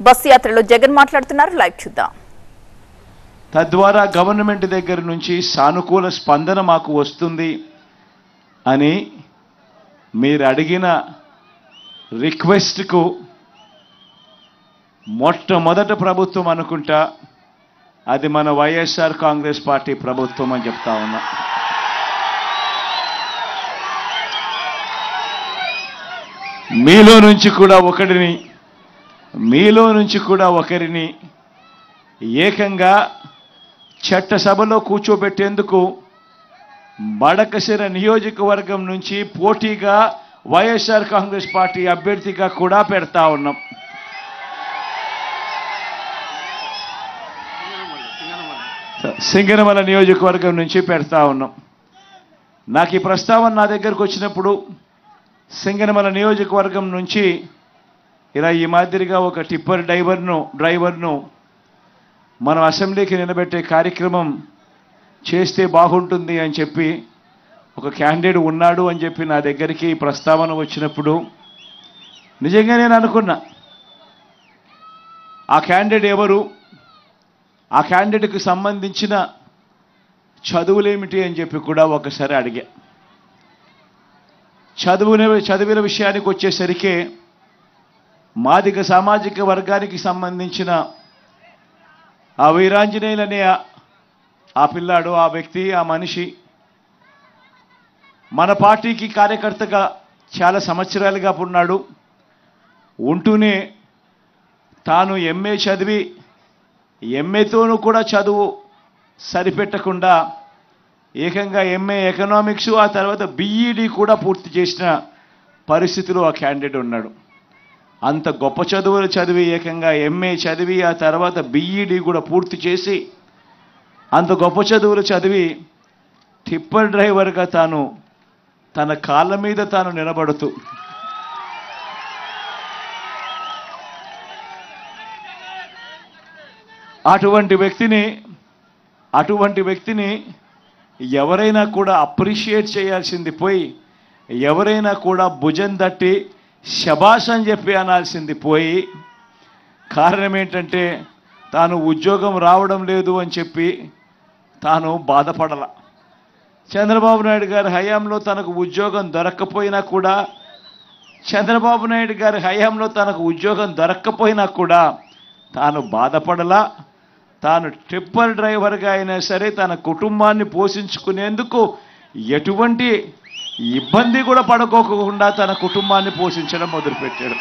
Bus యాత్రలో జగన్ మాట్లాడుతున్నారు. Live చూద్దాం. తద్వారా గవర్నమెంట్ దగ్గర నుంచి సానుకూల స్పందన మాకు వస్తుంది అని మీరు అడిగిన రిక్వెస్ట్కు మొట్టమొదటి ప్రభుత్వం అనుకుంటా అది మన వైఎస్ఆర్ కాంగ్రెస్ పార్టీ ప్రభుత్వం అని చెప్తా ఉన్నా. మీలో నుంచి కూడా ఒకరిని ఏకంగా చట్టసభలో కూర్చోబెట్టేందుకు బడకశిర నియోజకవర్గం నుంచి పోటీగా వైఎస్ఆర్ కాంగ్రెస్ పార్టీ అభ్యర్థిగా కూడా పెడతా ఉన్నాం. సింగనమల నియోజకవర్గం నుంచి పెడతా ఉన్నాం. నాకు ఈ ప్రస్తావన నా దగ్గరకు వచ్చినప్పుడు సింగనమల నియోజకవర్గం నుంచి ఇలా ఈ మాదిరిగా ఒక టిప్పర్ డ్రైవర్ను మనం అసెంబ్లీకి నిలబెట్టే కార్యక్రమం చేస్తే బాగుంటుంది అని చెప్పి ఒక క్యాండిడేట్ ఉన్నాడు అని చెప్పి నా దగ్గరికి ప్రస్తావన వచ్చినప్పుడు నిజంగా నేను అనుకున్నా ఆ క్యాండిడేట్ ఎవరు, ఆ క్యాండిడేట్కి సంబంధించిన చదువులేమిటి అని చెప్పి కూడా ఒకసారి అడిగా. చదివిన విషయానికి వచ్చేసరికి మాదిగ సామాజిక వర్గానికి సంబంధించిన ఆ వీరాంజనేయులు అనే ఆ పిల్లాడు, ఆ వ్యక్తి, ఆ మనిషి మన పార్టీకి కార్యకర్తగా చాలా సంవత్సరాలుగా ఉన్నాడు. ఉంటూనే తాను ఎంఏ చదివి ఎంఏతోనూ కూడా చదువు సరిపెట్టకుండా ఏకంగా ఎంఏ ఎకనామిక్స్ ఆ తర్వాత బీఈడి కూడా పూర్తి చేసిన పరిస్థితిలో ఆ క్యాండిడేట్ ఉన్నాడు. అంత గొప్ప చదువులు చదివి ఏకంగా ఎంఏ చదివి ఆ తర్వాత బీఈడి కూడా పూర్తి చేసి అంత గొప్ప చదువులు చదివి టిప్పర్ డ్రైవర్గా తాను తన కాళ్ళ మీద తాను నిలబడుతూ అటువంటి వ్యక్తిని ఎవరైనా కూడా అప్రిషియేట్ చేయాల్సింది పోయి ఎవరైనా కూడా భుజం తట్టి శబాష్ అని చెప్పి అనాల్సింది పోయి కారణం ఏంటంటే తాను ఉద్యోగం రావడం లేదు అని చెప్పి తాను బాధపడాల. చంద్రబాబు నాయుడు గారి హయాంలో తనకు ఉద్యోగం దొరక్కపోయినా కూడా తాను బాధపడలా. తాను టిప్పర్ డ్రైవర్గా అయినా సరే తన కుటుంబాన్ని పోషించుకునేందుకు ఎటువంటి ఇబ్బంది కూడా పడుకోకుండా తన కుటుంబాన్ని పోషించడం మొదలుపెట్టాడు.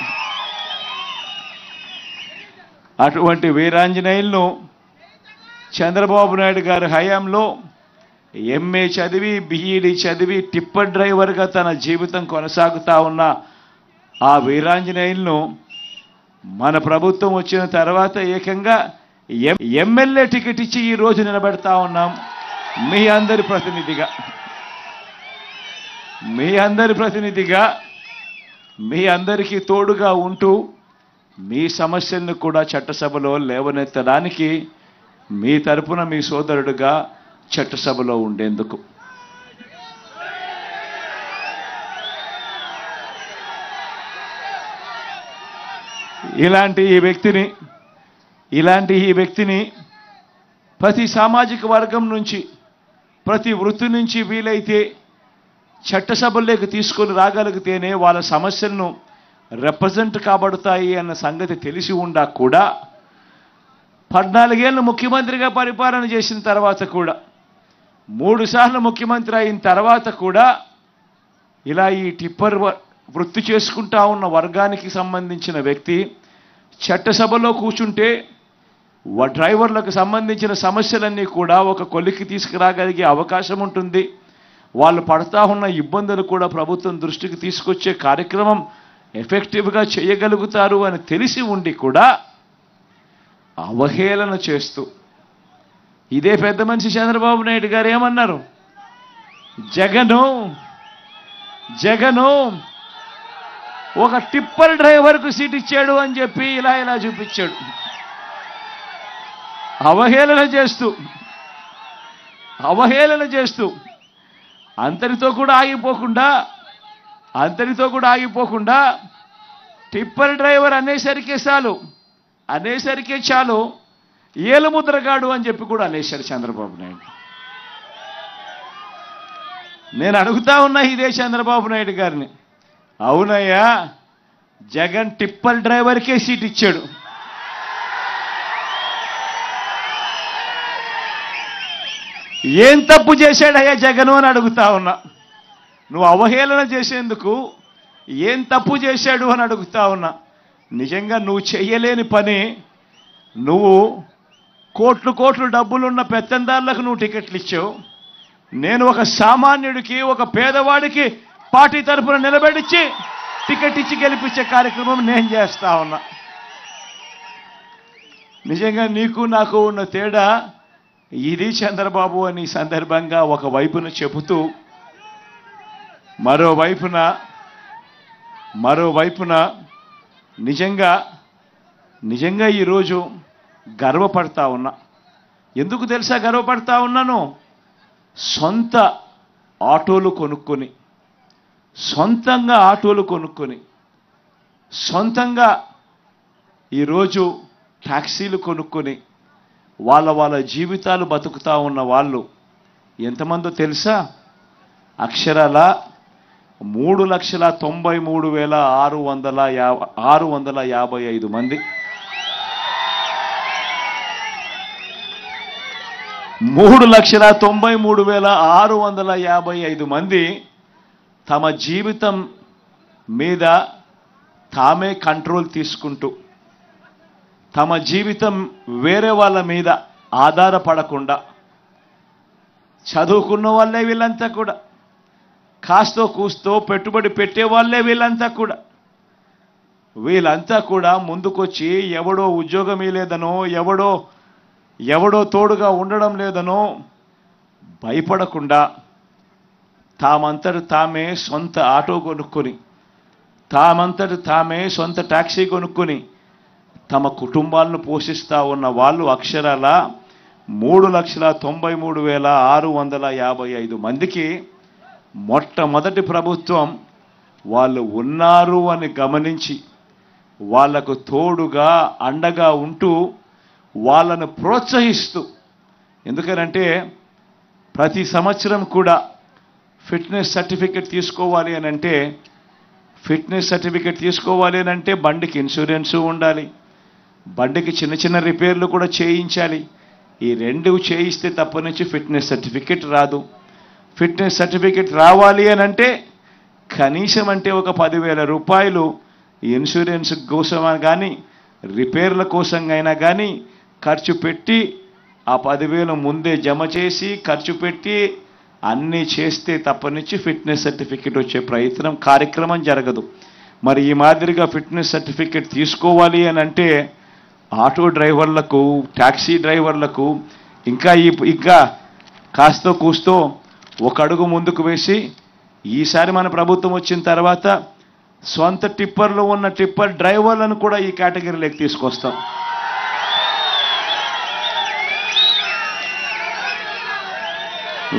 అటువంటి వీరాంజనేయులను చంద్రబాబు నాయుడు గారి హయాంలో ఎంఏ చదివి బీఈడి చదివి టిప్పర్ డ్రైవర్గా తన జీవితం కొనసాగుతూ ఉన్న ఆ వీరాంజనేయులను మన ప్రభుత్వం వచ్చిన తర్వాత ఏకంగా ఎమ్మెల్యే టికెట్ ఇచ్చి ఈరోజు నిలబెడతా ఉన్నాం. మీ అందరి ప్రతినిధిగా మీ అందరికీ తోడుగా ఉంటూ మీ సమస్యలను కూడా చట్టసభలో లేవనెత్తడానికి మీ తరపున మీ సోదరుడుగా చట్టసభలో ఉండేందుకు ఇలాంటి ఈ వ్యక్తిని ప్రతి సామాజిక వర్గం నుంచి ప్రతి వృత్తి నుంచి వీలైతే చట్టసభల్లోకి తీసుకొని రాగలిగితేనే వాళ్ళ సమస్యలను రిప్రజెంట్ కాబడతాయి అన్న సంగతి తెలిసి ఉండా కూడా 14 ఏళ్ళు ముఖ్యమంత్రిగా పరిపాలన చేసిన తర్వాత కూడా 3 సార్లు ముఖ్యమంత్రి అయిన తర్వాత కూడా ఇలా ఈ టిప్పర్ వృత్తి చేసుకుంటా ఉన్న వర్గానికి సంబంధించిన వ్యక్తి చట్టసభలో కూర్చుంటే డ్రైవర్లకు సంబంధించిన సమస్యలన్నీ కూడా ఒక కొలిక్కి తీసుకురాగలిగే అవకాశం ఉంటుంది. వాళ్ళు పడతా ఉన్న ఇబ్బందులు కూడా ప్రభుత్వం దృష్టికి తీసుకొచ్చే కార్యక్రమం ఎఫెక్టివ్గా చేయగలుగుతారు అని తెలిసి ఉండి కూడా అవహేళన చేస్తూ ఇదే పెద్ద మనిషి చంద్రబాబు నాయుడు గారు ఏమన్నారు, జగను ఒక టిప్పర్ డ్రైవర్కు సీట్ ఇచ్చాడు అని చెప్పి ఇలా చూపించాడు. అవహేళన చేస్తూ అంతటితో కూడా ఆగిపోకుండా టిప్పర్ డ్రైవర్ అనేసరికి చాలు అనేసరికే చాలు ఏలుముద్రగాడు అని చెప్పి కూడా అనేశాడు చంద్రబాబు నాయుడు. నేను అడుగుతా ఉన్నా ఇదే చంద్రబాబు నాయుడు గారిని, అవునయ్యా జగన్ టిప్పర్ డ్రైవర్కే సీట్ ఇచ్చాడు, ఏం తప్పు చేశాడయ్యా జగన్ అని అడుగుతా ఉన్నా. నువ్వు అవహేళన చేసేందుకు ఏం తప్పు చేశాడు అని అడుగుతా ఉన్నా. నిజంగా నువ్వు చెయ్యలేని పని, నువ్వు కోట్లు కోట్లు డబ్బులున్న పెత్తందారులకు నువ్వు టికెట్లు ఇచ్చావు. నేను ఒక సామాన్యుడికి, ఒక పేదవాడికి పార్టీ తరఫున నిలబెడిచ్చి టికెట్ ఇచ్చి గెలిపించే కార్యక్రమం నేను చేస్తా ఉన్నా. నిజంగా నీకు నాకు ఉన్న తేడా ఇది చంద్రబాబు అని సందర్భంగా ఒక వైపున చెబుతూ, మరోవైపున నిజంగా ఈరోజు గర్వపడతా ఉన్నా. ఎందుకు తెలుసా గర్వపడతా ఉన్నాను? సొంత ఆటోలు కొనుక్కొని, సొంతంగా ఆటోలు కొనుక్కొని, సొంతంగా ఈరోజు ట్యాక్సీలు కొనుక్కొని వాళ్ళ జీవితాలు బతుకుతా ఉన్న వాళ్ళు ఎంతమందో తెలుసా? అక్షరాల 3,93,655 మంది. 3,93,655 మంది తమ జీవితం మీద తామే కంట్రోల్ తీసుకుంటూ, తమ జీవితం వేరే వాళ్ళ మీద ఆధారపడకుండా, చదువుకున్న వాళ్ళే వీళ్ళంతా కూడా, కాస్తో కూస్తో పెట్టుబడి పెట్టే వాళ్ళే వీళ్ళంతా కూడా ముందుకొచ్చి ఎవడో ఉద్యోగం లేదనో, ఎవడో తోడుగా ఉండడం లేదనో భయపడకుండా తామంతటి తామే సొంత ఆటో కొనుక్కొని, తామంతటి తామే సొంత ట్యాక్సీ కొనుక్కొని తమ కుటుంబాలను పోషిస్తూ ఉన్న వాళ్ళు అక్షరాల 3,93,655 మందికి మొట్టమొదటి ప్రభుత్వం వాళ్ళు ఉన్నారు అని గమనించి వాళ్లకు తోడుగా అండగా ఉంటూ వాళ్ళను ప్రోత్సహిస్తూ, ఎందుకనంటే ప్రతి సంవత్సరం కూడా ఫిట్నెస్ సర్టిఫికెట్ తీసుకోవాలి అని అంటే బండికి ఇన్సూరెన్సు ఉండాలి, బండికి చిన్న చిన్న రిపేర్లు కూడా చేయించాలి. ఈ రెండు చేయిస్తే తప్ప నుంచి ఫిట్నెస్ సర్టిఫికెట్ రాదు. ఫిట్నెస్ సర్టిఫికెట్ రావాలి అని అంటే కనీసం అంటే ఒక 10,000 రూపాయలు ఇన్సూరెన్స్ కోసం కానీ రిపేర్ల కోసం అయినా కానీ ఖర్చు పెట్టి, ఆ 10,000 ముందే జమ చేసి ఖర్చు పెట్టి అన్నీ చేస్తే తప్ప నుంచి ఫిట్నెస్ సర్టిఫికెట్ వచ్చే కార్యక్రమం జరగదు. మరి ఈ మాదిరిగా ఫిట్నెస్ సర్టిఫికెట్ తీసుకోవాలి అని అంటే ఆటో డ్రైవర్లకు, ట్యాక్సీ డ్రైవర్లకు ఇంకా కాస్తో కూస్తో ఒక అడుగు ముందుకు వేసి, ఈసారి మన ప్రభుత్వం వచ్చిన తర్వాత సొంత టిప్పర్లో ఉన్న టిప్పర్ డ్రైవర్లను కూడా ఈ కేటగిరీలోకి తీసుకొస్తాం.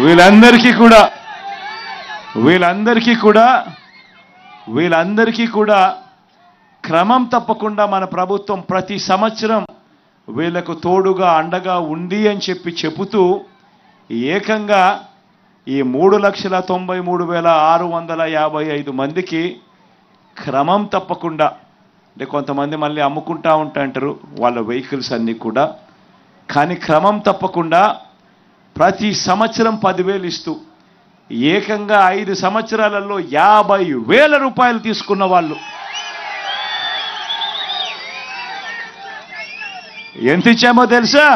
వీళ్ళందరికీ కూడా క్రమం తప్పకుండా మన ప్రభుత్వం ప్రతి సంవత్సరం వీళ్లకు తోడుగా అండగా ఉంది అని చెబుతూ ఏకంగా ఈ 3,93,655 మందికి క్రమం తప్పకుండా, అంటే కొంతమంది మళ్ళీ అమ్ముకుంటా ఉంటారు వాళ్ళ వెహికల్స్ అన్నీ కూడా, కానీ క్రమం తప్పకుండా ప్రతి సంవత్సరం 10,000 ఇస్తూ ఏకంగా 5 సంవత్సరాలలో 50,000 రూపాయలు తీసుకున్న వాళ్ళు ఎంత ఇచ్చామో తెలుసా?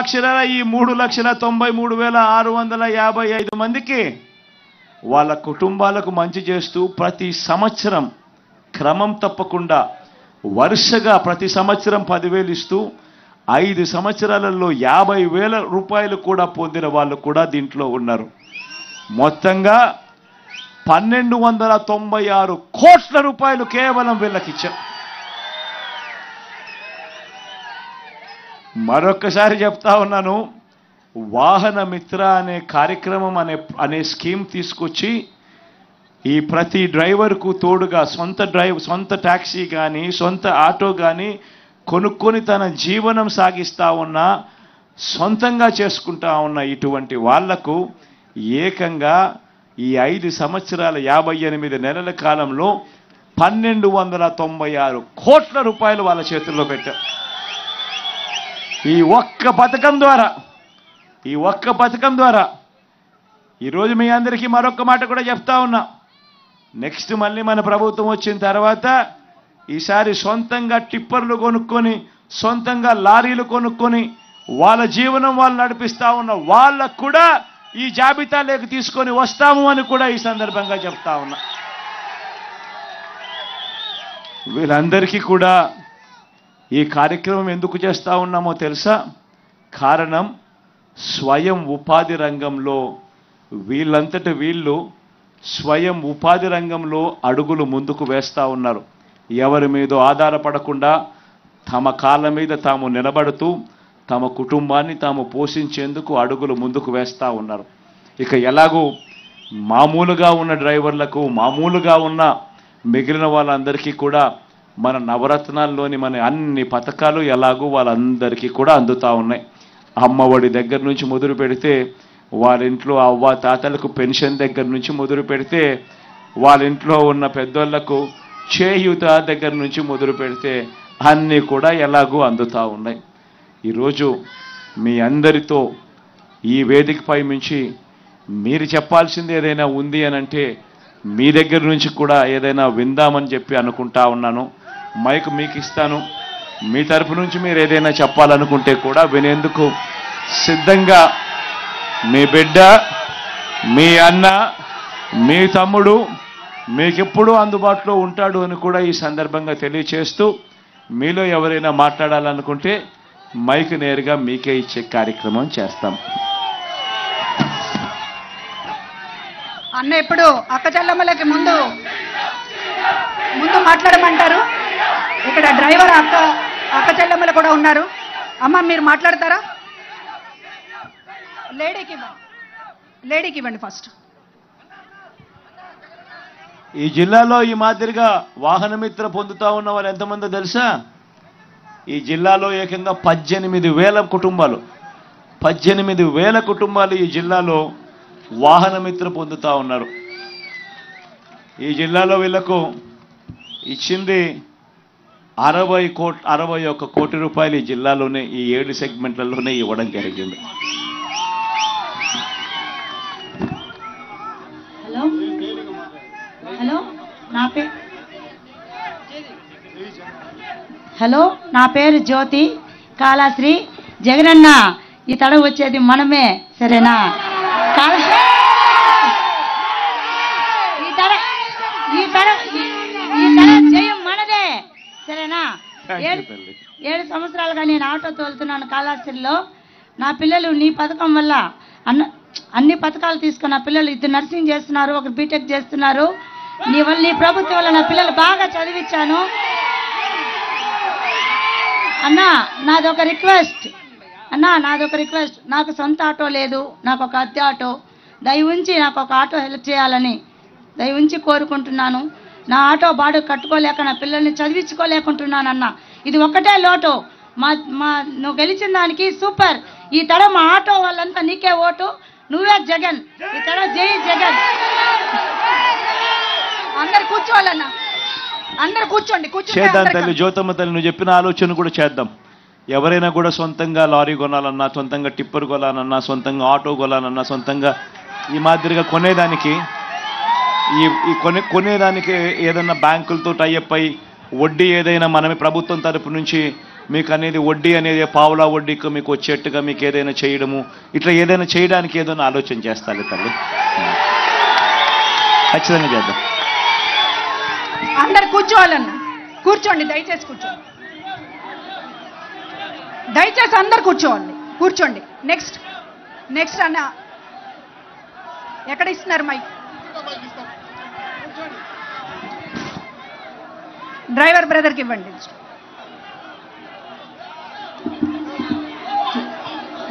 అక్షరాల ఈ 3,93,655 మందికి వాళ్ళ కుటుంబాలకు మంచి చేస్తూ ప్రతి సంవత్సరం క్రమం తప్పకుండా వరుసగా ప్రతి సంవత్సరం 10,000 ఇస్తూ 5 సంవత్సరాలలో 50,000 రూపాయలు కూడా పొందిన వాళ్ళు కూడా దీంట్లో ఉన్నారు. మొత్తంగా 1,296 కోట్ల రూపాయలు కేవలం వీళ్ళకి ఇచ్చారు. మరొక్కసారి చెప్తా ఉన్నాను, వాహన మిత్ర అనే కార్యక్రమం అనే స్కీమ్ తీసుకొచ్చి ఈ ప్రతి డ్రైవర్కు తోడుగా సొంత ట్యాక్సీ కానీ సొంత ఆటో కానీ కొనుక్కొని తన జీవనం సాగిస్తూ ఉన్న, సొంతంగా చేసుకుంటా ఉన్న ఇటువంటి వాళ్లకు ఏకంగా ఈ 5 సంవత్సరాల 58 నెలల కాలంలో 1296 కోట్ల రూపాయలు వాళ్ళ చేతుల్లో పెట్టారు. ఈ ఒక్క పథకం ద్వారా ఈరోజు మీ అందరికీ మరొక మాట కూడా చెప్తా ఉన్నా. నెక్స్ట్ మళ్ళీ మన ప్రభుత్వం వచ్చిన తర్వాత ఈసారి సొంతంగా టిప్పర్లు కొనుక్కొని, సొంతంగా లారీలు కొనుక్కొని వాళ్ళ జీవనం వాళ్ళు నడిపిస్తా ఉన్న వాళ్ళకు కూడా ఈ జాబితాలోకి తీసుకొని వస్తాము అని కూడా ఈ సందర్భంగా చెప్తా ఉన్నా. వీళ్ళందరికీ కూడా ఈ కార్యక్రమం ఎందుకు చేస్తా ఉన్నామో తెలుసా? కారణం స్వయం ఉపాధి రంగంలో వీళ్ళంతట వీళ్ళు స్వయం ఉపాధి రంగంలో అడుగులు ముందుకు వేస్తూ ఉన్నారు. ఎవరి మీద ఆధారపడకుండా తమ కాళ్ళ మీద తాము నిలబడుతూ తమ కుటుంబాన్ని తాము పోషించేందుకు అడుగులు ముందుకు వేస్తూ ఉన్నారు. ఇక ఎలాగూ మామూలుగా ఉన్న డ్రైవర్లకు, మామూలుగా ఉన్న మిగిలిన వాళ్ళందరికీ కూడా మన నవరత్నాల్లోని మన అన్ని పథకాలు ఎలాగూ వాళ్ళందరికీ కూడా అందుతూ ఉన్నాయి. అమ్మఒడి దగ్గర నుంచి మొదలు పెడితే, వాళ్ళ ఇంట్లో అవ్వ తాతలకు పెన్షన్ దగ్గర నుంచి మొదలు పెడితే, వాళ్ళ ఇంట్లో ఉన్న పెద్దోళ్లకు చేయూత దగ్గర నుంచి మొదలు పెడితే అన్నీ కూడా ఎలాగూ అందుతూ ఉన్నాయి. ఈరోజు మీ అందరితో ఈ వేదికపై నుంచి మీరు చెప్పాల్సింది ఏదైనా ఉంది అని అంటే మీ దగ్గర నుంచి కూడా ఏదైనా విందామని చెప్పి అనుకుంటా ఉన్నాను. మైక్ మీకు ఇస్తాను. మీ తరపు నుంచి మీరు ఏదైనా చెప్పాలనుకుంటే కూడా వినేందుకు సిద్ధంగా మీ బిడ్డ, మీ అన్న, మీ తమ్ముడు మీకెప్పుడు అందుబాటులో ఉంటాడు అని కూడా ఈ సందర్భంగా తెలియచేస్తూ, మీలో ఎవరైనా మాట్లాడాలనుకుంటే మైక్ నేరుగా మీకే ఇచ్చే కార్యక్రమం చేస్తాం. అన్న ఇప్పుడు అక్క చెల్లమ్మలకి ముందు మాట్లాడమంటారు. ఇక్కడ డ్రైవర్ అక్క చెల్లమ్మలు కూడా ఉన్నారు. అమ్మ మీరు మాట్లాడతారా? లేడీకి ఇవ్వండి ఫస్ట్. ఈ జిల్లాలో ఈ మాదిరిగా వాహన మిత్ర పొందుతా ఉన్న వాళ్ళు ఎంతమందో తెలుసా? ఈ జిల్లాలో ఏకంగా 18,000 కుటుంబాలు ఈ జిల్లాలో వాహన మిత్ర పొందుతా ఉన్నారు. ఈ జిల్లాలో వీళ్లకు ఇచ్చింది 61 కోటి రూపాయలు ఈ జిల్లాలోనే ఈ 7 సెగ్మెంట్లలోనే ఇవ్వడం జరిగింది. హలో, నా పేరు జ్యోతి కాళాశ్రీ. జగనన్న ఈ తడ వచ్చేది మనమే, సరేనా? ఈ తడ జయం మనదే, సరేనా? 7 సంవత్సరాలుగా నేను ఆటో తోలుతున్నాను కాళాశ్రీలో. నా పిల్లలు నీ పథకం వల్ల అన్ని పథకాలు తీసుకున్న పిల్లలు 2 నర్సింగ్ చేస్తున్నారు, 1 బీటెక్ చేస్తున్నారు. నీ ప్రభుత్వం వల్ల నా పిల్లలు బాగా చదివించాను. అన్నా నాదొక రిక్వెస్ట్, నాకు సొంత ఆటో లేదు, నాకు ఒక అద్దె ఆటో. దయవుంచి నాకు ఒక ఆటో హెల్ప్ చేయాలని దయవుంచి కోరుకుంటున్నాను. నా ఆటో బాడు కట్టుకోలేక నా పిల్లల్ని చదివించుకోలేకుంటున్నాను అన్న. ఇది ఒక్కటే లోటు. నువ్వు గెలిచిన దానికి సూపర్. ఈ తడ మా ఆటో వాళ్ళంతా నీకే ఓటు, నువ్వే జగన్. ఈ తడ జై జగన్. అందరు కూర్చోవాలన్నా, అందరు కూర్చోండి. చేద్దాం తల్లి జ్యోతమ్మ తల్లి, నువ్వు చెప్పిన ఆలోచన కూడా చేద్దాం. ఎవరైనా కూడా సొంతంగా లారీ కొనాలన్నా, సొంతంగా టిప్పర్ కొనాలన్నా, సొంతంగా ఆటో కొనాలన్నా, సొంతంగా ఈ మాదిరిగా కొనేదానికి కొనేదానికి ఏదైనా బ్యాంకులతో టైఅప్ అయి వడ్డీ ఏదైనా మనమే ప్రభుత్వం తరపు నుంచి మీకు అనేది వడ్డీ అనేది పావులా వడ్డీకి మీకు వచ్చేట్టుగా మీకు ఏదైనా చేయడము, ఇట్లా ఏదైనా చేయడానికి ఏదైనా ఆలోచన చేస్తాలి తల్లి. ఖచ్చితంగా చేద్దాం. అందరు కూర్చోవాలన్నా, కూర్చోండి దయచేసి కూర్చోండి. దయచేసి అందరు కూర్చోండి. నెక్స్ట్ అన్న ఎక్కడ ఇస్తున్నారు మైక్? డ్రైవర్ బ్రదర్కి ఇవ్వండి.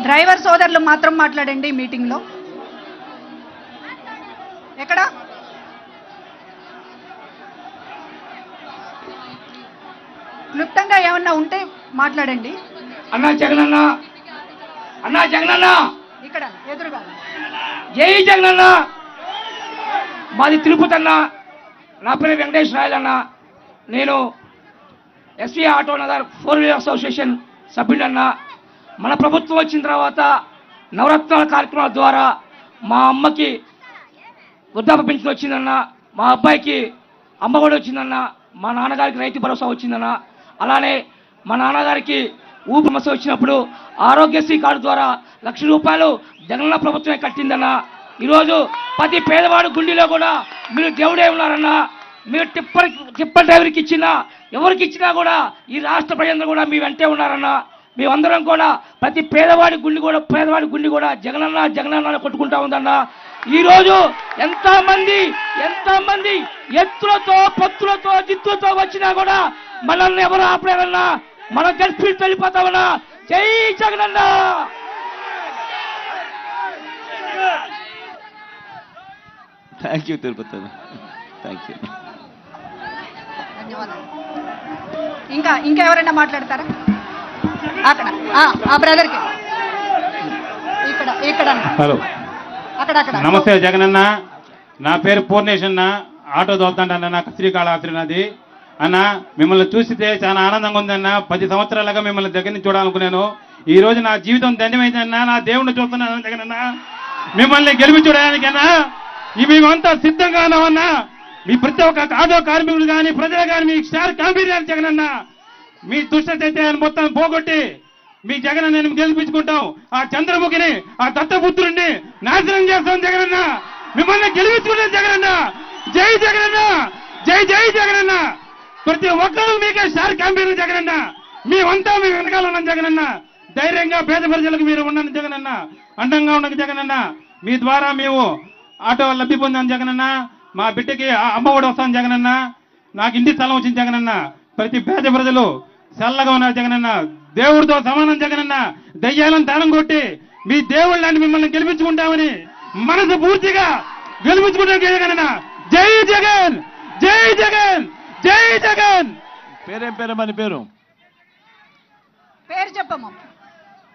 డ్రైవర్ సోదరులు మాత్రం మాట్లాడండి మీటింగ్లో. ఎక్కడ క్లుప్తంగా ఏమన్నా ఉంటే మాట్లాడండి. అన్నా జగనన్న, అన్నా జగనన్న, ఇక్కడ ఎదురుగా. జై జగనన్న. మాది తిరుపతి అన్న. నా పేరు వెంకటేశ్వరాయలు అన్న. నేను SV auto Nagar 4 wheeler association సభ్యుడన్న. మన ప్రభుత్వం వచ్చిన తర్వాత నవరత్నాల కార్యక్రమాల ద్వారా మా అమ్మకి వృద్ధాప్య పెన్షన్ వచ్చిందన్న, మా అబ్బాయికి అమ్మఒడి వచ్చిందన్న, మా నాన్నగారికి రైతు భరోసా వచ్చిందన్న, అలానే మా నాన్నగారికి ఊపిరి సమస్య వచ్చినప్పుడు ఆరోగ్యశ్రీ కార్డు ద్వారా 1,00,000 రూపాయలు జగనన్న ప్రభుత్వమే కట్టిందన్న. ఈరోజు ప్రతి పేదవాడు గుండెలో కూడా మీరు దేవుడే ఉన్నారన్న. మీరు టిప్పర్ డ్రైవర్కి ఇచ్చినా ఎవరికి ఇచ్చినా కూడా ఈ రాష్ట్ర ప్రజలందరూ కూడా మీ వెంటే ఉన్నారన్న. మేమందరం కూడా ప్రతి పేదవాడి గుండె కూడా జగనన్న జగనన్న కొట్టుకుంటా ఉందన్న. ఈరోజు ఎంతమంది ఎత్తులతో పొత్తులతో జిత్తులతో వచ్చినా కూడా మనల్ని ఎవరు ఆపలేరన్నా. మనం గెలిపి వెళ్ళిపోతామన్నా. జై Jagananna. Thank you Tirupati, thank you. ఇంకా ఎవరైనా మాట్లాడతారా? అక్కడ ఆ బ్రదర్కి ఇక్కడ హలో, అక్కడ నమస్తే జగనన్న. నా పేరు పూర్ణేష్ అన్న. ఆటో తోలుతాంటన్న. నాకు శ్రీకాళహస్తి నాది అన్న. మిమ్మల్ని చూస్తే చాలా ఆనందంగా ఉందన్న. 10 సంవత్సరాలుగా మిమ్మల్ని దగ్గర నుంచి చూడాలనుకున్నాను. ఈ రోజు నా జీవితం ధన్యమైందన్న. నా దేవుణ్ణి చూస్తున్నాను జగనన్న. మిమ్మల్ని గెలిపించడానికన్నా మేమంతా సిద్ధంగా ఉన్నామన్నా. మీ ప్రతి ఒక్క ఆటో కార్మికులు కానీ ప్రజలు కానీ మీ స్టార్ కాంపిరియన్ జగనన్న. మీ దుష్ట చైతన్యాన్ని మొత్తం పోగొట్టి మీ జగనన్న నేను గెలిపించుకుంటాం. ఆ చంద్రముఖిని, ఆ దత్తపుత్రుడిని నాశనం చేస్తాం జగనన్న. మిమ్మల్ని గెలిపించుకుంటాం జగనన్న. జై జగనన్న, జై జై జగనన్న. ప్రతి ఒక్కరూ మీకే స్టార్ కాంపిరియన్ జగనన్న. మేమంతా మీ వెనకాల ఉన్నాం జగనన్న. ధైర్యంగా పేద ప్రజలకు మీరు ఉన్నాను జగనన్న. అండంగా ఉన్నది జగనన్న. మీ ద్వారా మేము ఆటో లబ్ధి పొందాం జగనన్న. మా బిడ్డకి అమ్మఒడి వస్తాను జగనన్న. నాకు ఇంటి స్థలం వచ్చింది జగనన్న. ప్రతి పేద ప్రజలు చల్లగా ఉన్నారు జగనన్న. దేవుడితో సమానం జగనన్న. దయ్యాలను తాళం కొట్టి మీ దేవుళ్ళని మిమ్మల్ని గెలిపించుకుంటామని మనసు పూర్తిగా గెలిపించుకుంటాం జగనన్న. జై జగన్, జై జగన్, జై జగన్. పేరేం పేరు? మన పేరు చెప్పమ్మా.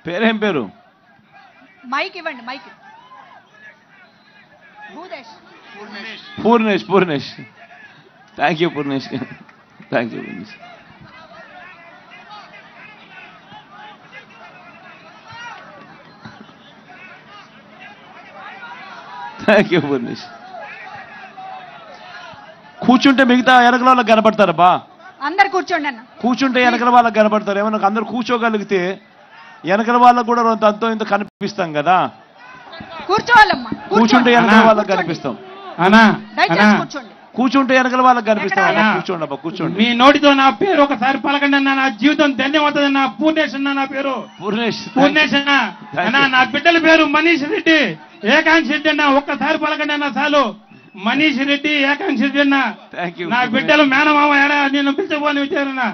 పేరేం పేరు? మైక్ ఇవ్వండి. Mic. Purnesh. Thank you Purnesh, thank you Purnesh. Thank you Purnesh. కూర్చుంటే మిగతా వెనకల వాళ్ళకి కనపడతారబ్బా. అందరు కూర్చోండి అన్న. కూర్చుంటే వెనకల వాళ్ళకి కనపడతారు. ఏమన్నా అందరు కూర్చోగలిగితే వెనకల వాళ్ళకు కూడా అంతో ఇంత కనిపిస్తాం కదా. కూర్చోవాలమ్మా. కూర్చుంటే వెనకల వాళ్ళకి కనిపిస్తాం. కూర్చుంటే వెనకల వాళ్ళకి కనిపిస్తాం. కూర్చోండి అబ్బా, కూర్చోండి. మీ నోటితో నా పేరు ఒకసారి పలకండి అన్న. నా జీవితం ధన్యమవుతుందన్న. పూర్ణేష్ అన్న నా పేరు. పూర్ణేష్ అన్న. నా బిడ్డల పేరు మనీష్ రెడ్డి, ఏకాంక్ష రెడ్డి అన్న. ఒక్కసారి పలకండి అన్న చాలు. మనీష్ రెడ్డి, ఏకాంక్ష రెడ్డి అన్న. నా బిడ్డలు మేనమామ నేను పిలిచబోని వచ్చారన్న.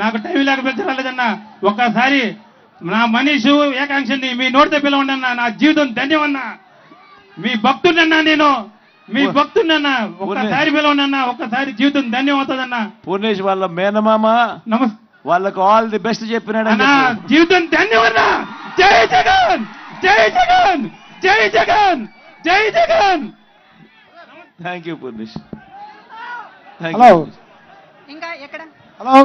నాకు టైం లేక పిలిచరాలేదన్న. ఒక్కసారి నా మనీషు, ఏకాంక్షని మీ నోటితో పిలవండి అన్న. నా జీవితం ధన్యమన్నా. మీ భక్తుడన్నా నేను, మీ భక్తుడన్నా. ఒక్కసారి పిలవండి అన్న. ఒక్కసారి జీవితం ధన్యమవుతుందన్న. పూర్ణేష్ వాళ్ళ మేనమామ వాళ్ళకు ఆల్ ది బెస్ట్ చెప్పినాడు. జీవితం ధన్యమన్నా. జై జగన్, జై జగన్, జై జగన్, జై Jagan. Thank you Purnesh. Hello, ఇంకా ఎక్కడ? హలో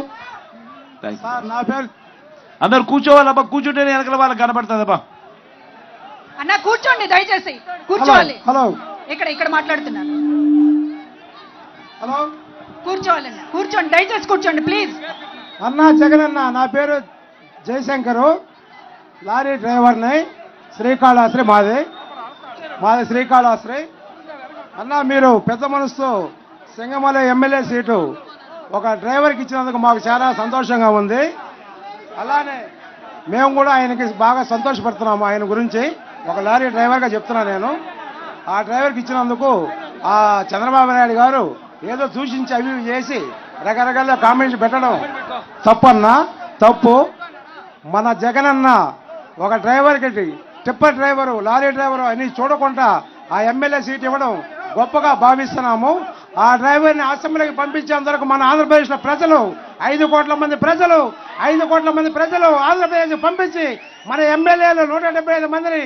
సార్, నా పేరు. అందరు కూర్చోవాలబ్బా. కూర్చుంటే వెనకల వాళ్ళకి కనపడుతుందబ్బా. అన్న కూర్చోండి దయచేసి. కూర్చోవాలి. హలో, ఇక్కడ మాట్లాడుతున్నారు. హలో, కూర్చోవాలన్న. కూర్చోండి దయచేసి, కూర్చోండి ప్లీజ్. అన్న జగనన్న, నా పేరు జయశంకరు. లారీ డ్రైవర్ని. శ్రీకాళహస్తి మాది శ్రీకాళహస్తి. అన్న మీరు పెద్ద మనసుతో సింగమల ఎమ్మెల్యే సీటు ఒక డ్రైవర్కి ఇచ్చినందుకు మాకు చాలా సంతోషంగా ఉంది. అలానే మేము కూడా ఆయనకి బాగా సంతోషపడుతున్నాము. ఆయన గురించి ఒక లారీ డ్రైవర్గా చెప్తున్నాను నేను. ఆ డ్రైవర్కి ఇచ్చినందుకు ఆ చంద్రబాబు నాయుడు గారు ఏదో సూచించి అవి చేసి రకరకాల కామెంట్స్ పెట్టడం తప్పన్నా. తప్పు. మన జగనన్న ఒక డ్రైవర్కి, టిప్పర్ డ్రైవరు, లారీ డ్రైవరు అని చూడకుండా ఆ ఎమ్మెల్యే సీట్ ఇవ్వడం గొప్పగా భావిస్తున్నాము. ఆ డ్రైవర్ని అసెంబ్లీకి పంపించేందుకు మన ఆంధ్రప్రదేశ్లో ప్రజలు 5 కోట్ల మంది ప్రజలు ఆంధ్రప్రదేశ్ పంపించి మన ఎమ్మెల్యేలు 175 మందిని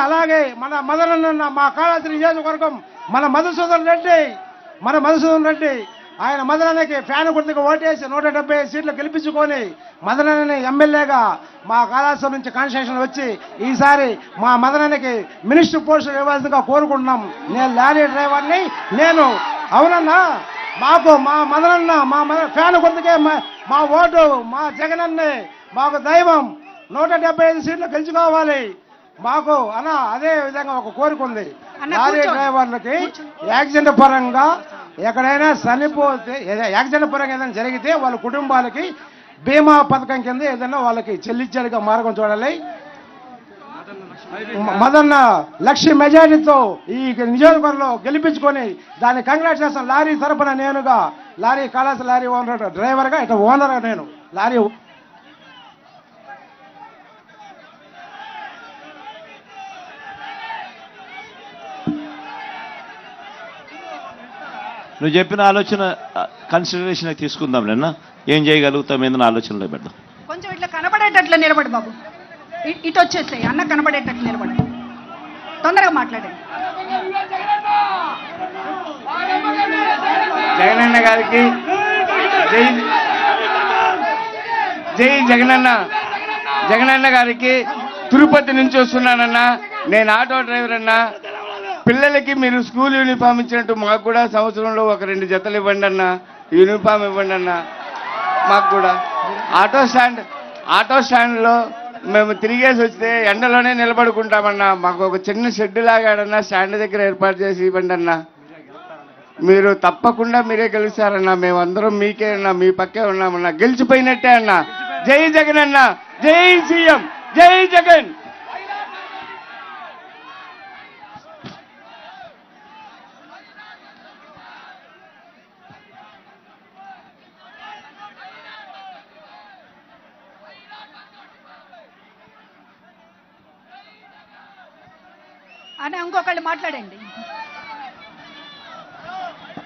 అలాగే మన మదనన్న మా కాళాద్రి నియోజకవర్గం మన మధుసూదన్ రెడ్డి ఆయన మదనన్నకి ఫ్యాన్ గుర్తుకు ఓటేసి 175 సీట్లు గెలిపించుకొని మదనన్నని ఎమ్మెల్యేగా మా కాళాశ్వరం నుంచి కాన్స్టిట్యూషన్ వచ్చి ఈసారి మా మదనన్నకి మినిస్టర్ పోస్ట్ ఇవ్వాల్సిందిగా కోరుకుంటున్నాం. నేను లారీ డ్రైవర్ని. అవునన్నా, మాకు మా మదనన్న ఫ్యాన్ గుర్తుకే మా ఓటు, మా జగనన్నే మాకు దైవం. 175 సీట్లు గెలుచుకోవాలి మాకు అన్న. అదే విధంగా ఒక కోరిక ఉంది. లారీ డ్రైవర్లకి యాక్సిడెంట్ పరంగా ఎక్కడైనా చనిపోతే, యాక్సిడెంట్ పరంగా ఏదైనా జరిగితే వాళ్ళ కుటుంబాలకి బీమా పథకం కింద ఏదైనా వాళ్ళకి చెల్లించేదిగా మార్గం చూడాలి. మదన్న లక్ష మెజారిటీతో ఈ నియోజకవర్గంలో గెలిపించుకొని దాన్ని కంగ్రాట్స్ చేస్తాను. లారీ తరపున నేనుగా లారీ కాళాశ్రీ లారీ ఓనర్ డ్రైవర్గా ఇటు ఓనర్గా నేను లారీ. నువ్వు చెప్పిన ఆలోచన కన్సిడరేషన్ తీసుకుందాం లేనా, ఏం చేయగలుగుతాం ఏదైనా ఆలోచనలో పెడదాం. కొంచెం ఇట్లా కనబడేటట్లు నిలబడి బాబు, ఇటు వచ్చేసాయి అన్న, కనబడేటట్లు నిలబడి తొందరగా మాట్లాడండి. జగనన్న గారికి జై జగనన్న గారికి తిరుపతి నుంచి వస్తున్నానన్నా. నేను ఆటో డ్రైవర్ అన్నా. పిల్లలకి మీరు స్కూల్ యూనిఫామ్ ఇచ్చినట్టు మాకు కూడా సంవత్సరంలో ఒక 2 జతలు ఇవ్వండి అన్న, యూనిఫామ్ ఇవ్వండి అన్న. మాకు కూడా ఆటో స్టాండ్లో మేము తిరిగేసి వస్తే ఎండలోనే నిలబడుకుంటామన్నా. మాకు ఒక చిన్న షెడ్ లాగాడన్నా స్టాండ్ దగ్గర ఏర్పాటు చేసి ఇవ్వండి అన్న. మీరు తప్పకుండా మీరే గెలుస్తారన్నా. మేమందరం మీకే అన్నా, మీ పక్కే ఉన్నామన్నా. గెలిచిపోయినట్టే అన్న. జై జగన్ అన్న, జై సీఎం, జై జగన్. అని ఇంకొకళ్ళు మాట్లాడండి,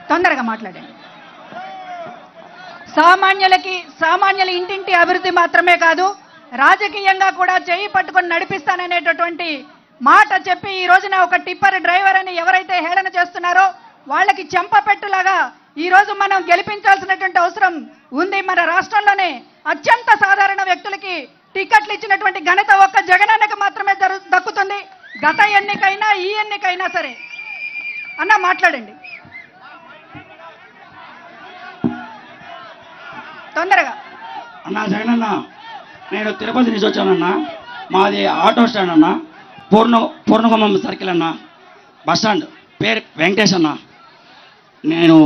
తొందరగా మాట్లాడండి. సామాన్యుల ఇంటింటి అభివృద్ధి మాత్రమే కాదు, రాజకీయంగా కూడా చేయి పట్టుకొని నడిపిస్తాననేటటువంటి మాట చెప్పి ఈ రోజున ఒక టిప్పర్ డ్రైవర్ అని ఎవరైతే హేళన చేస్తున్నారో వాళ్ళకి చెంపపెట్టులాగా ఈ రోజు మనం గెలిపించాల్సినటువంటి అవసరం ఉంది. మన రాష్ట్రంలోనే అత్యంత సాధారణ వ్యక్తులకి టికెట్లు ఇచ్చినటువంటి ఘనత ఒక్క జగనన్నకు మాత్రమే దక్కుతుంది. గత ఎన్నికైనా ఈ ఎన్నికైనా సరే. అన్న మాట్లాడండి తొందరగా. అన్నా జగనన్న, నేను తిరుపతి నుంచి వచ్చానన్నా. మాది ఆటో స్టాండ్ అన్న, పూర్ణగుమ్మం సర్కిల్ అన్న, బస్ స్టాండ్. పేరు వెంకటేష్ అన్న. నేను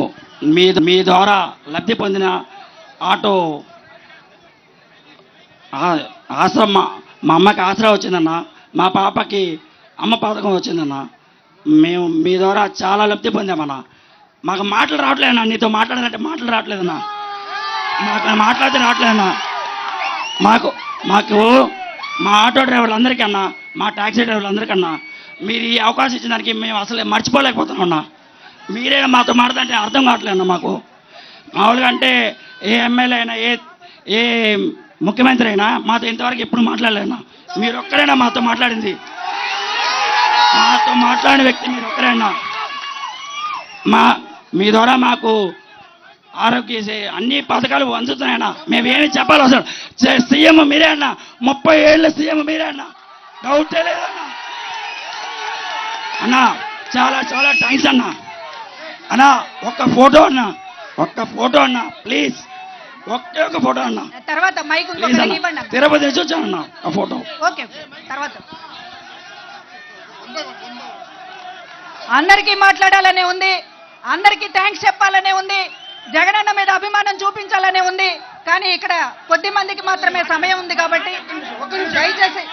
మీ ద్వారా లబ్ధి పొందిన ఆటో ఆశ్రమ, మా అమ్మకి ఆసరా వచ్చిందన్న, మా పాపకి అమ్మ పథకం వచ్చిందన్న. మేము మీ ద్వారా చాలా లబ్ధి పొందామన్నా. మాకు మాటలు రావట్లేదన్నా. నీతో మాట్లాడాలంటే మాటలు రావట్లేదన్నా. మాట్లాడితే రావట్లేదన్నా. మాకు మా ఆటో డ్రైవర్లందరికీ అన్నా, మా ట్యాక్సీ డ్రైవర్లందరికన్నా మీరు ఈ అవకాశం ఇచ్చిన దానికి మేము అసలు మర్చిపోలేకపోతున్నాం అన్నా. మీరే మాతో మాట్లాడంటే అర్థం కావట్లేదన్నా. మాకు మామూలుగా అంటే ఏ ఎమ్మెల్యే అయినా ఏ ముఖ్యమంత్రి అయినా మాతో ఇంతవరకు ఎప్పుడు మాట్లాడలేదన్నా. మీరు ఒక్కరైనా మాతో మాట్లాడింది, మాతో మాట్లాడిన వ్యక్తి మీరు ఒక్కరైనా. మీ ద్వారా మాకు ఆరోగ్య అన్ని పథకాలు అందుతున్నాయన్నా. మేమేమి చెప్పాలి అసలు. సీఎం మీరే అన్నా, 30 ఏళ్ళ సీఎం మీరే అన్నా, డౌటే లేదన్నా. అన్నా చాలా చాలా థ్యాంక్స్ అన్నా. అన్నా ఒక్క ఫోటో అన్నా ప్లీజ్, ఒకే ఒక ఫోటో అన్నా. తర్వాత మైక్ తిరుపతి నుంచి వచ్చానన్నా. ఆ ఫోటో ఓకే. తర్వాత అందరికీ మాట్లాడాలనే ఉంది, అందరికీ థ్యాంక్స్ చెప్పాలనే ఉంది, జగనన్న మీద అభిమానం చూపించాలనే ఉంది. కానీ ఇక్కడ కొద్ది మందికి మాత్రమే సమయం ఉంది కాబట్టి దయచేసి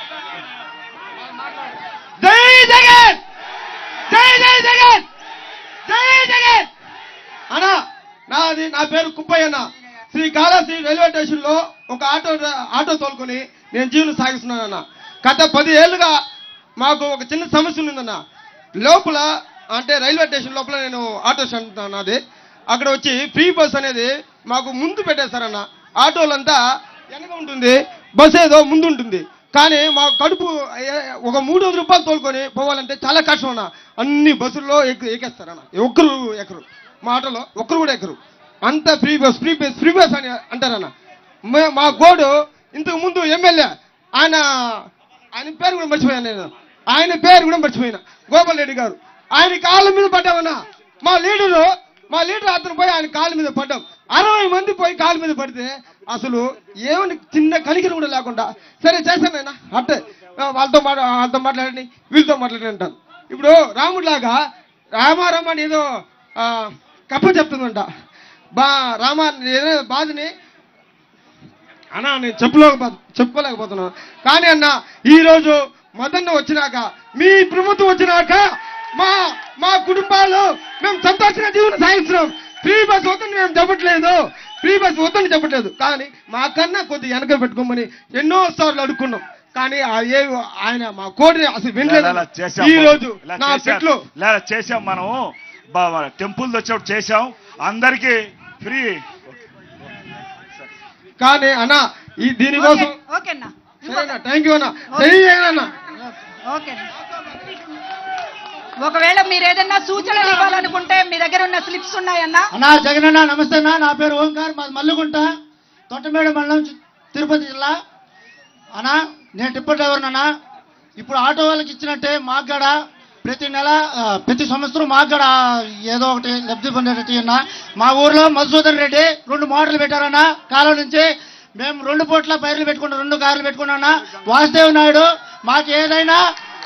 జై జగన్, జై జై జగన్, జై జగన్ అన్న. నా పేరు కుప్పయ్యన్న. శ్రీకాళహస్తి రైల్వే స్టేషన్ లో ఒక ఆటో తోలుకొని నేను జీవనం సాగిస్తున్నానన్న. గత 10 ఏళ్ళుగా మాకు ఒక చిన్న సమస్య ఉందన్న. లోపల అంటే రైల్వే స్టేషన్ లోపల నేను ఆటో స్టాండ్ నాది. అక్కడ వచ్చి ఫ్రీ బస్ అనేది మాకు ముందు పెట్టేస్తారన్న. ఆటోలంతా వెనక ఉంటుంది, బస్ ఏదో ముందు ఉంటుంది. కానీ మా కడుపు ఒక 300 రూపాయలు తోలుకొని పోవాలంటే చాలా కష్టం అన్న. అన్ని బస్సుల్లో ఎక్కేస్తారన్న, ఒక్కరు ఎక్కరు, మా ఆటోలో ఒక్కరు కూడా ఎక్కరు. అంత free bus free bus free bus అని అంటారన్న. మా గోడు ఇంతకు ముందు ఎమ్మెల్యే ఆయన పేరు కూడా మర్చిపోయాను నేను, ఆయన పేరు కూడా మర్చిపోయినా, గోపాల్ రెడ్డి గారు. ఆయన కాళ్ళ మీద పడ్డామన్నా. మా లీడర్ అతను పోయి ఆయన కాళ్ళ మీద పడ్డాం. 60 మంది పోయి కాళ్ళ మీద పడితే అసలు ఏమని చిన్న కనికరం కూడా లేకుండా సరే చేశానైనా అంటే వాళ్ళతో మాట్లాడండి వీళ్ళతో మాట్లాడండి అంటాను. ఇప్పుడు రాముడిలాగా రామారామని ఏదో కప్ప చెప్తుందంట, ఏదో బాధని అన్నా నేను చెప్పుకోలేకపోతున్నాను. కానీ అన్న ఈరోజు మదన్న వచ్చినాక, మీ ప్రభుత్వం వచ్చినాక మా కుటుంబాలు మేము సంతోషంగా జీవనం సాగిస్తున్నాం. ఫ్రీ బస్ వద్దని మేము చెప్పట్లేదు, ఫ్రీ బస్ వద్దని చెప్పట్లేదు. కానీ మాకన్నా కొద్దిగా వెనక పెట్టుకోమని ఎన్నో సార్లు అడుక్కున్నాం. కానీ ఆయన మా కోరిని అసలు వినలేదు. ఈ రోజు నా చెట్లు చేసాం, మనం టెంపుల్ వచ్చేప్పుడు చేసాం, అందరికీ ఫ్రీ. కానీ అన్న ఈ దీనికోసం సరేనా, థ్యాంక్ యూ అన్న, అన్న. ఒకవేళ మీరు ఏదైనా సూచనలు ఇవ్వాలనుకుంటే మీ దగ్గర ఉన్న స్లిప్స్ ఉన్నాయన్నా. అన్నా జగన్ అన్న నమస్తే అన్న, నా పేరు ఓంకార్, మాది మల్లుగుంట, తొట్టమేడ మండలం, తిరుపతి జిల్లా. అన్నా నేను టిప్పర్ డ్రైవర్నన్నా. ఇప్పుడు ఆటో వాళ్ళకి ఇచ్చినట్టే మాకు కూడా ప్రతి సంవత్సరం మాకు కూడా ఏదో ఒకటి లబ్ధి పొందేటట్టు అన్నా. మా ఊర్లో మధుసూదన్ రెడ్డి 2 మోటార్లు పెట్టారన్నా. కాలం నుంచి మేము 2 పూట్ల పైర్లు పెట్టుకున్నాం, 2 కార్లు పెట్టుకున్నా. వాసుదేవ్ నాయుడు మాకు ఏదైనా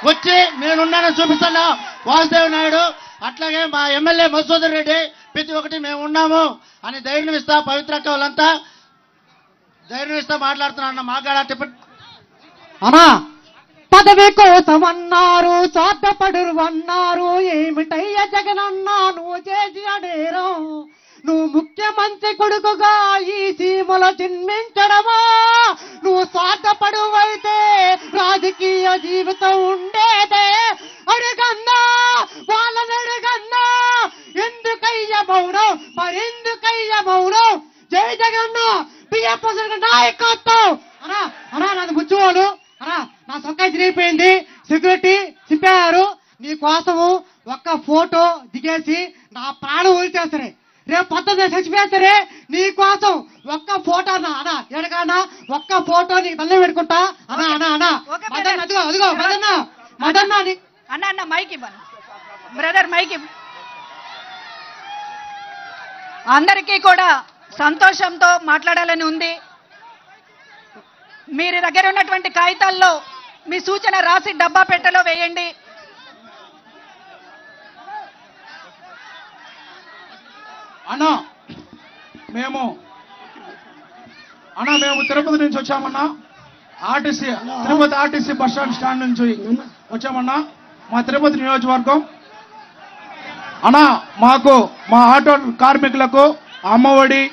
వచ్చి నేనున్నానని చూపిస్తాను వాసుదేవ్ నాయుడు. అట్లాగే మా ఎమ్మెల్యే మధుసూదన్ రెడ్డి ప్రతి ఒక్కటి మేము ఉన్నాము అని ధైర్యం ఇస్తా, పవిత్రక్క వాళ్ళంతా ధైర్యం ఇస్తా మాట్లాడుతున్నా. మాకు టిప్పర్ అన్నా పదవి కోసం అన్నారు, స్వార్థపడురు అన్నారు, ఏమిటయ్య జగనన్నా నువ్వు చేసి అడేరం. నువ్వు ముఖ్యమంత్రి కొడుకుగా ఈ సీమలో జన్మించడమా? నువ్వు స్వార్థపడువైతే రాజకీయ జీవితం ఉండేదే. అడుగన్నా వాళ్ళని అడుగన్నా, ఎందుకయ్య మౌనం, మరెందుకయ్య మౌనం? జై జగన్న బిఎఫ్ నాయకత్వం. అన్నా అన్నా నాది ముచ్చువాడు అన్నా, నా సొక్కాయి తిరిగిపోయింది, సెక్యూరిటీ చింపారు. నీ కోసము ఒక్క ఫోటో దిగేసి నా ప్రాణం వదిలిచేస్తారే, రేపు పొద్దున్న చచ్చిపోయేస్తారే. నీ కోసం ఒక్క ఫోటో అన్నా అన్నా, ఎడకన్నా ఒక్క ఫోటో నీకు దండం పెట్టుకుంటా అన్నా. అన్నా అన్నా మదన్న, అదిగో అదిగో మదన్న మదన్న అన్న అన్న మైక్ ఇవ్వను బ్రదర్, మైక్ ఇవ్వ. అందరికీ కూడా సంతోషంతో మాట్లాడాలని ఉంది. మీరు దగ్గర ఉన్నటువంటి కాగితాల్లో మీ సూచన రాసి డబ్బా పెట్టెలో వేయండి. అన్నా మేము తిరుపతి నుంచి వచ్చామన్నా. తిరుపతి ఆర్టీసీ బస్ స్టాండ్ నుంచి వచ్చామన్నా. మా తిరుపతి నియోజకవర్గం అన్నా. మాకు మా ఆటో కార్మికులకు అమ్మఒడి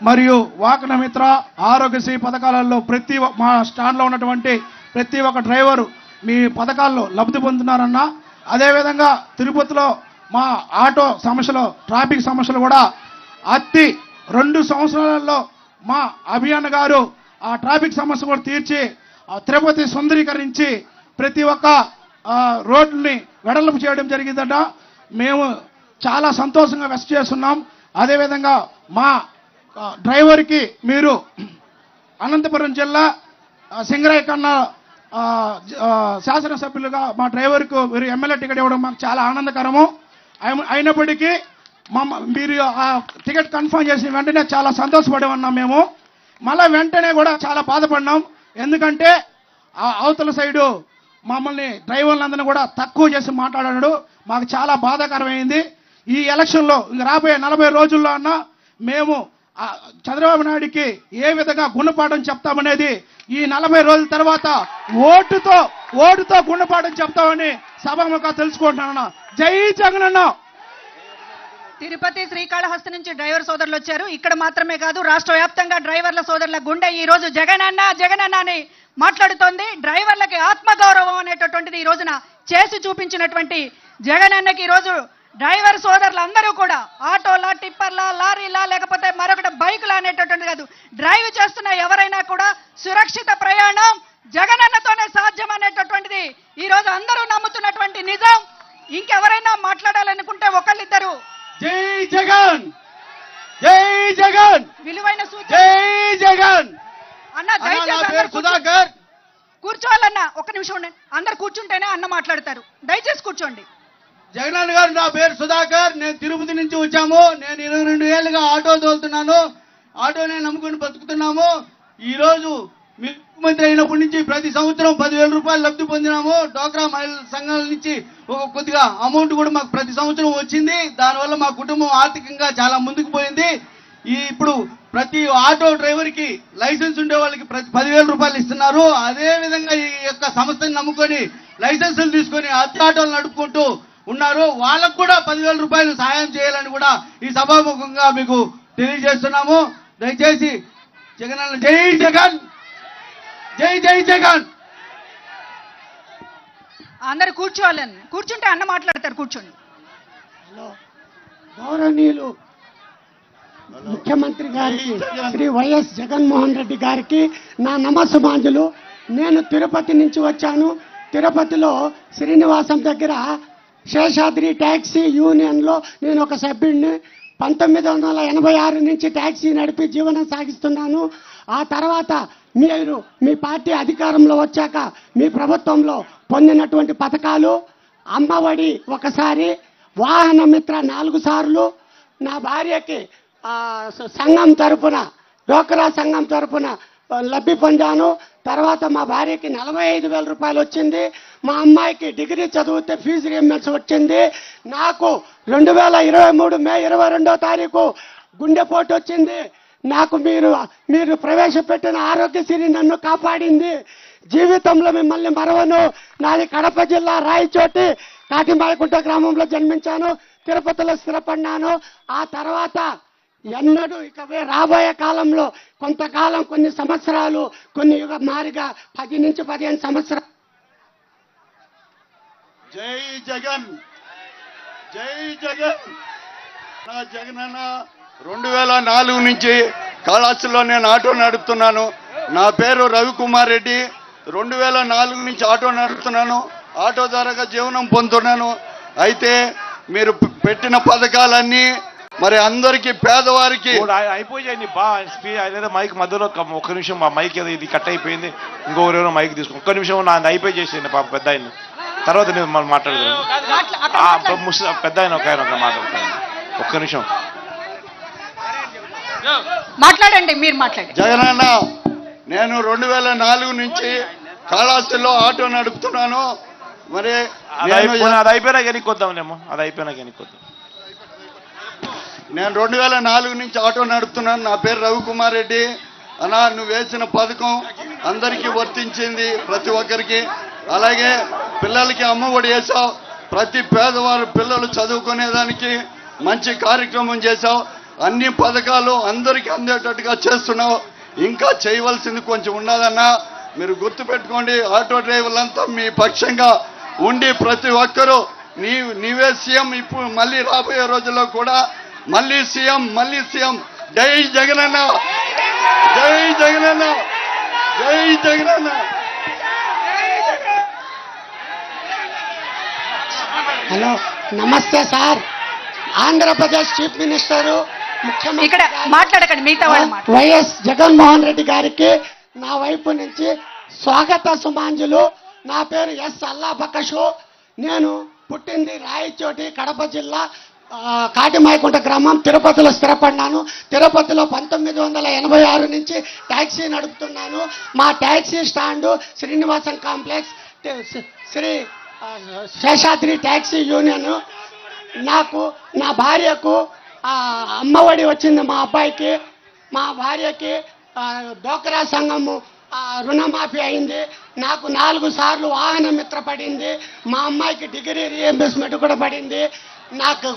మరియు వాహన మిత్ర, ఆరోగ్యశ్రీ పథకాలలో మా స్టాండ్లో ఉన్నటువంటి ప్రతి ఒక్క డ్రైవరు మీ పథకాల్లో లబ్ధి పొందుతున్నారన్నా. అదేవిధంగా తిరుపతిలో మా ఆటో సమస్యలు, ట్రాఫిక్ సమస్యలు కూడా 2 సంవత్సరాలలో మా అభియాన్ గారు ఆ ట్రాఫిక్ సమస్య కూడా తీర్చి తిరుపతి సుందరీకరించి ప్రతి ఒక్క రోడ్లని వెడల్పు చేయడం జరిగిందట. మేము చాలా సంతోషంగా వ్యక్తం చేస్తున్నాం. అదేవిధంగా మా డ్రైవర్కి మీరు అనంతపురం జిల్లా సింగరాయ కన్నా శాసనసభ్యులుగా మా డ్రైవర్కు మీరు ఎమ్మెల్యే టికెట్ ఇవ్వడం మాకు చాలా ఆనందకరము. అయినప్పటికీ మీరు ఆ టికెట్ కన్ఫర్మ్ చేసిన వెంటనే చాలా సంతోషపడి ఉన్నాం. మేము మళ్ళీ వెంటనే కూడా చాలా బాధపడినాం. ఎందుకంటే అవతల సైడు మమ్మల్ని డ్రైవర్లందరినీ కూడా తక్కువ చేసి మాట్లాడాడు. మాకు చాలా బాధాకరమైంది. ఈ ఎలక్షన్లో రాబోయే 40 రోజుల్లో అన్నా మేము చంద్రబాబు నాయుడికి ఏ విధంగా గుణపాఠం చెప్తామనేది ఈ 40 రోజుల తర్వాత ఓటుతో గుణపాఠం చెప్తామని సభాముఖంగా తెలుసుకుంటున్నాను. జై జగనన్న. తిరుపతి శ్రీకాళహస్తి నుంచి డ్రైవర్ సోదరులు వచ్చారు. ఇక్కడ మాత్రమే కాదు, రాష్ట్ర వ్యాప్తంగా డ్రైవర్ల సోదరుల గుండె ఈ రోజు జగనన్న జగనన్న అని మాట్లాడుతోంది. డ్రైవర్లకి ఆత్మగౌరవం అనేటటువంటిది ఈ రోజున చేసి చూపించినటువంటి జగనన్నకి ఈ రోజు డ్రైవర్ సోదరులు అందరూ కూడా ఆటోలా, టిప్పర్లా, లారీలా, లేకపోతే మరొకటి బైకులా అనేటటువంటి కాదు, డ్రైవ్ చేస్తున్న ఎవరైనా కూడా సురక్షిత ప్రయాణం జగనన్నతోనే సాధ్యం అనేటటువంటిది ఈ రోజు అందరూ నమ్ముతున్నటువంటి నిజం. ఇంకెవరైనా మాట్లాడాలనుకుంటే ఒకళ్ళిద్దరు జై జగన్, జై జగన్, విలువైన సూచన. జై జగన్. అన్న దయచేసి సుధాకర్, కూర్చోవాలన్నా ఒక్క నిమిషం ఉండండి. అందరు కూర్చుంటేనే అన్న మాట్లాడతారు. దయచేసి కూర్చోండి. జగనన్న గారు, నా పేరు సుధాకర్. నేను తిరుపతి నుంచి వచ్చాము. నేను 22 ఏళ్ళుగా ఆటో తోలుతున్నాను. ఆటోనే నమ్ముకుని బతుకుతున్నాము. ఈ రోజు ముఖ్యమంత్రి అయినప్పటి నుంచి ప్రతి సంవత్సరం 10,000 రూపాయలు లబ్ధి పొందినాము. డోక్రా మహిళా సంఘాల నుంచి కొద్దిగా అమౌంట్ కూడా మాకు ప్రతి సంవత్సరం వచ్చింది. దానివల్ల మా కుటుంబం ఆర్థికంగా చాలా ముందుకు పోయింది. ఇప్పుడు ప్రతి ఆటో డ్రైవర్ కి లైసెన్స్ ఉండే వాళ్ళకి ప్రతి 10,000 రూపాయలు ఇస్తున్నారు. అదే విధంగా ఈ యొక్క సంస్థని నమ్ముకొని లైసెన్సులు తీసుకొని అద్దె ఆటోలు నడుపుకుంటూ ఉన్నారు. వాళ్ళకు కూడా 10,000 రూపాయలు సహాయం చేయాలని కూడా ఈ సభాముఖంగా మీకు తెలియజేస్తున్నాము. దయచేసి జగనన్న, జై జగన్, జై జై జగన్. అందరు కూర్చోవాలని, కూర్చుంటే అన్న మాట్లాడతారు. కూర్చోండి. గౌరవనీయులు ముఖ్యమంత్రి గారికి శ్రీ వైఎస్ జగన్మోహన్ రెడ్డి గారికి నా నమస్సుమాంజులు. నేను తిరుపతి నుంచి వచ్చాను. తిరుపతిలో శ్రీనివాసం దగ్గర శేషాద్రి ట్యాక్సీ యూనియన్లో నేను ఒక సభ్యుడిని. 1986 నుంచి ట్యాక్సీ నడిపి జీవనం సాగిస్తున్నాను. ఆ తర్వాత మీరు మీ పార్టీ అధికారంలో వచ్చాక మీ ప్రభుత్వంలో పొందినటువంటి పథకాలు, అమ్మఒడి ఒకసారి, వాహన మిత్ర 4 సార్లు, నా భార్యకి సంఘం తరపున, డోక్రా సంఘం తరపున లబ్ధి పొందాను. తర్వాత మా భార్యకి 45,000 రూపాయలు వచ్చింది. మా అమ్మాయికి డిగ్రీ చదివితే ఫీజు రీయింబర్స్ వచ్చింది. నాకు 2023 మే 22వ తారీఖు గుండెపోటు వచ్చింది. నాకు మీరు ప్రవేశపెట్టిన ఆరోగ్యశ్రీ నన్ను కాపాడింది. జీవితంలో మిమ్మల్ని మరవను. నాది కడప జిల్లా రాయచోటి కాటిమాయకుంట గ్రామంలో జన్మించాను. తిరుపతిలో స్థిరపడినాను. ఆ తర్వాత ఎన్నడూ ఇక రాబోయే కాలంలో కొంతకాలం, కొన్ని సంవత్సరాలు, కొన్ని యుగ మారిగా 10 నుంచి 15 సంవత్సరాలు. జై జగన్, జై జగన్. నా జగనన్న 2004 నుంచి కళాశాలలో నేను ఆటో నడుపుతున్నాను. నా పేరు రవికుమార్ రెడ్డి. 2004 నుంచి ఆటో నడుపుతున్నాను. ఆటో ద్వారా జీవనం పొందుతున్నాను. అయితే మీరు పెట్టిన పథకాలన్నీ మరి అందరికీ, పేదవారికి అయిపోయాయి. లేదా మైక్ మధ్యలో ఒక్క నిమిషం, మా మైక్ ఏదో ఇది కట్ అయిపోయింది. ఇంకొకరేమో మైక్ తీసుకో. ఒక్క నిమిషం నా అయిపోయి చేసేయండి పాప పెద్ద ఆయన. తర్వాత నేను మనం మాట్లాడదాం. పెద్ద ఆయన ఒక ఆయన మాట్లాడతాను. ఒక్క నిమిషం మాట్లాడండి, మీరు మాట్లాడండి. జగనన్న, నేను 2004 నుంచి కాళహస్తిలో ఆటో నడుపుతున్నాను. మరి అది అయిపోయినా ఎన్నికొద్దాంలేమో, అది అయిపోయినా ఎన్నికొద్దాం. నేను 2004 నుంచి ఆటో నడుపుతున్నాను. నా పేరు రవికుమార్ రెడ్డి. అన్నా, నువ్వు వేసిన పథకం అందరికీ వర్తించింది, ప్రతి ఒక్కరికి. అలాగే పిల్లలకి అమ్మఒడి వేసావు. ప్రతి పేదవారు పిల్లలు చదువుకునేదానికి మంచి కార్యక్రమం చేశావు. అన్ని పథకాలు అందరికీ అందేటట్టుగా చేస్తున్నావు. ఇంకా చేయవలసింది కొంచెం ఉన్నదన్నా. మీరు గుర్తుపెట్టుకోండి, ఆటో డ్రైవర్లంతా మీ పక్షంగా ఉండి ప్రతి ఒక్కరూ నీవే సీఎం. ఇప్పుడు మళ్ళీ రాబోయే రోజుల్లో కూడా మళ్ళీ సీఎం, మళ్ళీ సీఎం. జై జగనన్న, జై జగనన్న, జై జగనన్న. హలో, నమస్తే సార్. ఆంధ్రప్రదేశ్ చీఫ్ మినిస్టరు, ఇక్కడ మాట్లాడకండి, మిగతా వాళ్ళు వైఎస్ జగన్మోహన్ రెడ్డి గారికి నా వైపు నుంచి స్వాగత సుమాంజులు. నా పేరు ఎస్ అల్లాబకషు. నేను పుట్టింది రాయచోటి, కడప జిల్లా కాటిమాయకుంట గ్రామం. తిరుపతిలో స్థిరపడినాను. తిరుపతిలో 1986 నుంచి ట్యాక్సీ నడుపుతున్నాను. మా taxi stand Srinivasam complex, Sri Seshadri taxi union. నాకు, నా భార్యకు అమ్మఒడి వచ్చింది. మా అబ్బాయికి, మా భార్యకి డోక్రా సంఘము రుణమాఫీ అయింది. నాకు 4 సార్లు వాహన మిత్ర పడింది. మా అమ్మాయికి డిగ్రీ రీఎంబర్స్మెంట్ కూడా పడింది. నాకు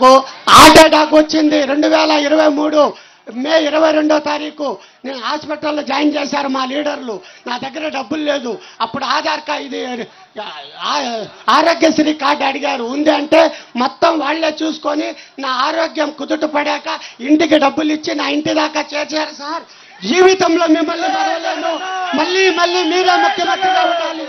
హార్ట్ అటాక్ వచ్చింది 2023 మే 22వ తారీఖు నేను హాస్పిటల్లో జాయిన్ చేశారు మా లీడర్లు. నా దగ్గర డబ్బులు లేదు. అప్పుడు ఆధార్ కార్డు ఇది ఆరోగ్యశ్రీ కార్డు అడిగారు. ఉంది అంటే మొత్తం వాళ్లే చూసుకొని నా ఆరోగ్యం కుదుట పడాక ఇంటికి డబ్బులు ఇచ్చి నా ఇంటి దాకా చేర్చారు సార్. జీవితంలో మిమ్మల్ని మరవలేను. మళ్ళీ మళ్ళీ మీరే ముఖ్యమంత్రిగా ఉండాలి.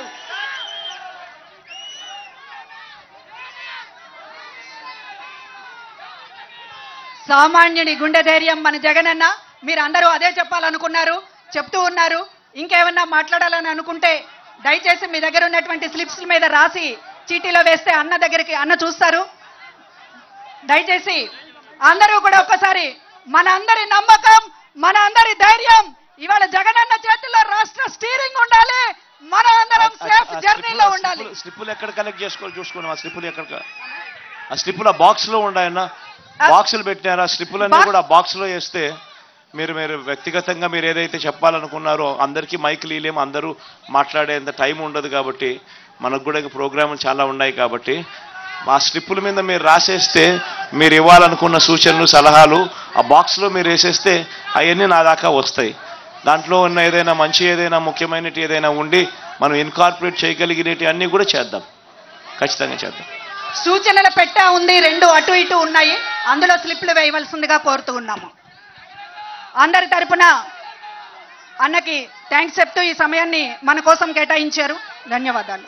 సామాన్యుడి గుండె ధైర్యం మన జగనన్న. మీరు అందరూ అదే చెప్పాలనుకున్నారు, చెప్తూ ఉన్నారు. ఇంకేమన్నా మాట్లాడాలని అనుకుంటే దయచేసి మీ దగ్గర ఉన్నటువంటి స్లిప్స్ మీద రాసి చీటీలో వేస్తే అన్న దగ్గరికి అన్న చూస్తారు. దయచేసి అందరూ కూడా ఒక్కసారి మన అందరి నమ్మకం, మన అందరి ధైర్యం ఇవాళ జగనన్న చేతుల్లో రాష్ట్ర స్టీరింగ్ ఉండాలి. మన అందరం సేఫ్ జర్నీలో ఉండాలి. స్లిప్పులు ఎక్కడ కలెక్ట్ చేసుకోవాలి చూసుకున్నాం. ఆ స్లిప్పులు ఎక్కడ, ఆ స్లిప్పులు ఆ బాక్స్ లో ఉన్నాయన్నా, బాక్సులు పెట్టినారు. ఆ స్లిప్పులన్నీ కూడా బాక్స్ లో వేస్తే మీరు వ్యక్తిగతంగా మీరు ఏదైతే చెప్పాలనుకున్నారో అందరికీ మైకులు ఇలేము, అందరూ మాట్లాడేంత టైం ఉండదు. కాబట్టి మనకు కూడా ప్రోగ్రాములు చాలా ఉన్నాయి. కాబట్టి ఆ స్లిప్పుల మీద మీరు రాసేస్తే మీరు ఇవ్వాలనుకున్న సూచనలు సలహాలు ఆ బాక్స్లో మీరు వేసేస్తే అవన్నీ నా దాకా వస్తాయి. దాంట్లో ఉన్న ఏదైనా మంచి ఏదైనా ముఖ్యమైనటి ఏదైనా ఉండి మనం ఇన్కార్పొరేట్ చేయగలిగినవి అన్నీ కూడా చేద్దాం, ఖచ్చితంగా చేద్దాం. సూచనల పెట్టా ఉంది, 2 అటు ఇటు ఉన్నాయి. అందులో స్లిప్లు వేయవలసిందిగా కోరుతూ ఉన్నాము. అందరి తరపున అన్నకి థ్యాంక్స్ చెప్తూ ఈ సమయాన్ని మన కోసం కేటాయించారు. ధన్యవాదాలు.